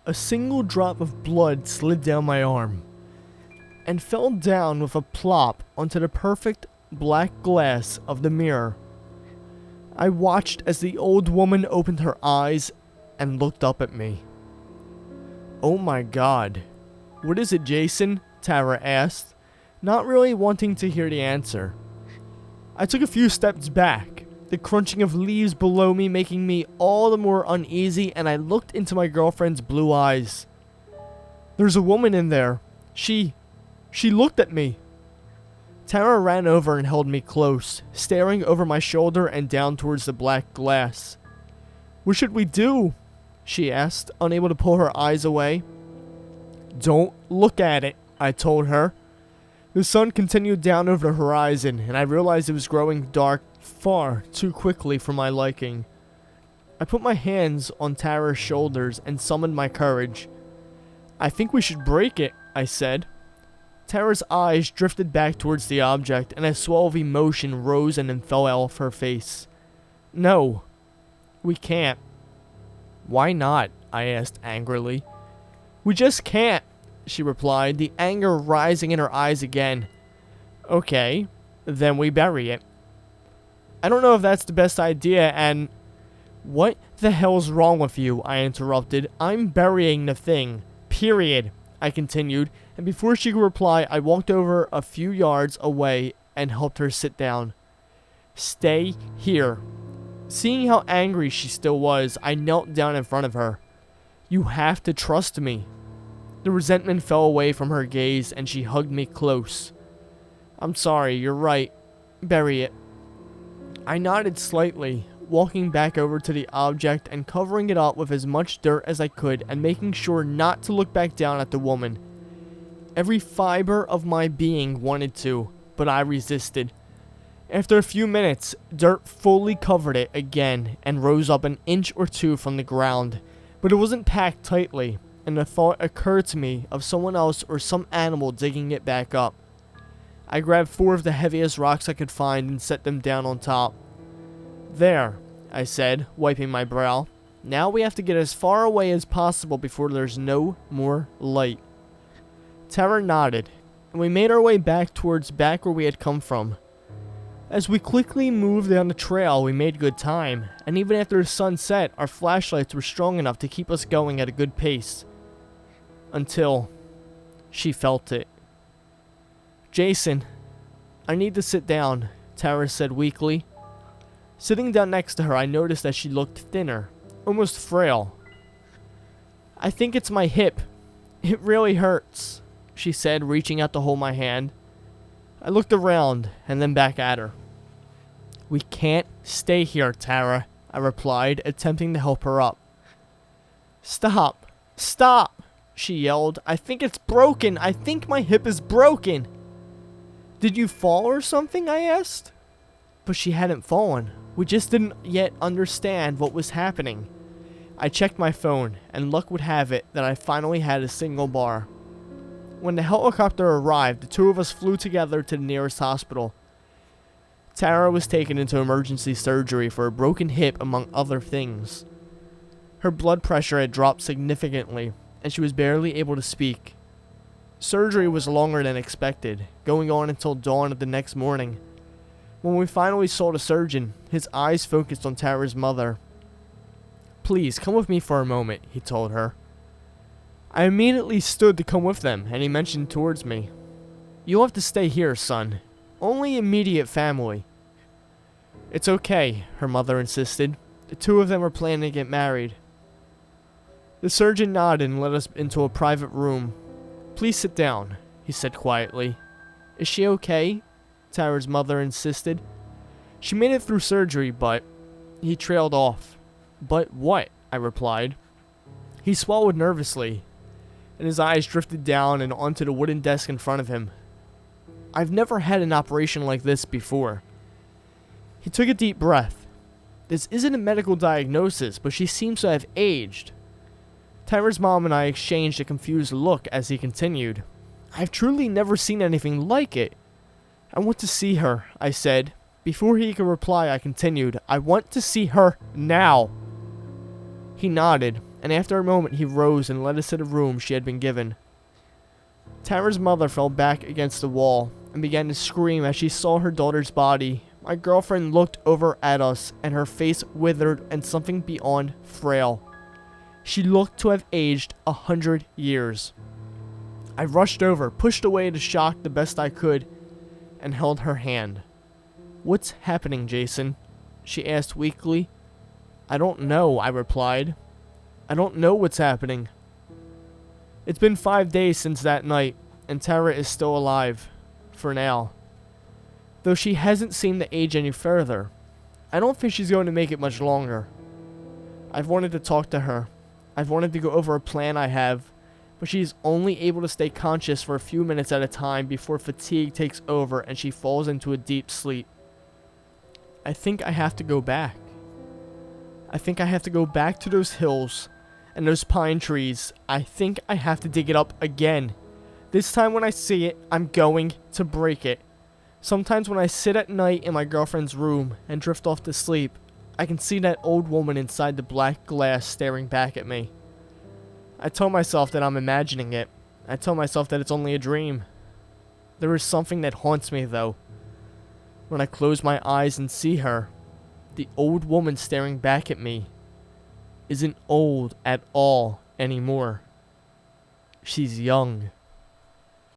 A single drop of blood slid down my arm and fell down with a plop onto the perfect black glass of the mirror. I watched as the old woman opened her eyes and looked up at me. "Oh my God. What is it, Jason?" Tara asked, not really wanting to hear the answer. I took a few steps back, the crunching of leaves below me making me all the more uneasy, and I looked into my girlfriend's blue eyes. "There's a woman in there. She looked at me." Tara ran over and held me close, staring over my shoulder and down towards the black glass. "What should we do?" she asked, unable to pull her eyes away. "Don't look at it," I told her. The sun continued down over the horizon, and I realized it was growing dark far too quickly for my liking. I put my hands on Tara's shoulders and summoned my courage. "I think we should break it," I said. Tara's eyes drifted back towards the object, and a swell of emotion rose and then fell off her face. "No, we can't." "Why not?" I asked angrily. "We just can't," she replied, the anger rising in her eyes again. "Okay, then we bury it." "I don't know if that's the best idea, and—" "What the hell's wrong with you?" I interrupted. "I'm burying the thing. Period," I continued, and before she could reply, I walked over a few yards away and helped her sit down. "Stay here." Seeing how angry she still was, I knelt down in front of her. "You have to trust me." The resentment fell away from her gaze, and she hugged me close. "I'm sorry, you're right. Bury it." I nodded slightly, walking back over to the object and covering it up with as much dirt as I could and making sure not to look back down at the woman. Every fiber of my being wanted to, but I resisted. After a few minutes, dirt fully covered it again and rose up an inch or two from the ground, but it wasn't packed tightly, and the thought occurred to me of someone else or some animal digging it back up. I grabbed 4 of the heaviest rocks I could find and set them down on top. "There," I said, wiping my brow. "Now we have to get as far away as possible before there's no more light." Tara nodded, and we made our way back towards back where we had come from. As we quickly moved down the trail, we made good time, and even after the sun set, our flashlights were strong enough to keep us going at a good pace. Until she felt it. "Jason, I need to sit down," Tara said weakly. Sitting down next to her, I noticed that she looked thinner, almost frail. "I think it's my hip. It really hurts," she said, reaching out to hold my hand. I looked around and then back at her. "We can't stay here, Tara," I replied, attempting to help her up. "Stop! Stop!" she yelled. "I think it's broken. I think my hip is broken." "Did you fall or something?" I asked. But she hadn't fallen. We just didn't yet understand what was happening. I checked my phone, and luck would have it that I finally had a signal bar. When the helicopter arrived, the 2 of us flew together to the nearest hospital. Tara was taken into emergency surgery for a broken hip, among other things. Her blood pressure had dropped significantly, and she was barely able to speak. Surgery was longer than expected, going on until dawn of the next morning. When we finally saw the surgeon, his eyes focused on Tara's mother. "Please, come with me for a moment," he told her. I immediately stood to come with them, and he motioned towards me. "You'll have to stay here, son. Only immediate family." "It's okay," her mother insisted. The 2 of them were planning to get married. The surgeon nodded and led us into a private room. "Please sit down," he said quietly. "Is she okay?" Tara's mother insisted. "She made it through surgery, but—" He trailed off. "But what?" I replied. He swallowed nervously, and his eyes drifted down and onto the wooden desk in front of him. "I've never had an operation like this before." He took a deep breath. "This isn't a medical diagnosis, but she seems to have aged." Tara's mom and I exchanged a confused look as he continued. "I've truly never seen anything like it." "I want to see her," I said. Before he could reply, I continued, "I want to see her now." He nodded, and after a moment he rose and led us to the room she had been given. Tara's mother fell back against the wall and began to scream as she saw her daughter's body. My girlfriend looked over at us, and her face withered and something beyond frail. She looked to have aged 100 years. I rushed over, pushed away the shock the best I could, and held her hand. "What's happening, Jason?" she asked weakly. "I don't know," I replied. "I don't know what's happening." It's been 5 days since that night, and Tara is still alive. For now. Though she hasn't seemed to age any further. I don't think she's going to make it much longer. I've wanted to talk to her. I've wanted to go over a plan I have, but she's only able to stay conscious for a few minutes at a time before fatigue takes over and she falls into a deep sleep. I think I have to go back. I think I have to go back to those hills and those pine trees. I think I have to dig it up again. This time when I see it, I'm going to break it. Sometimes when I sit at night in my girlfriend's room and drift off to sleep, I can see that old woman inside the black glass staring back at me. I tell myself that I'm imagining it. I tell myself that it's only a dream. There is something that haunts me, though. When I close my eyes and see her, the old woman staring back at me isn't old at all anymore. She's young.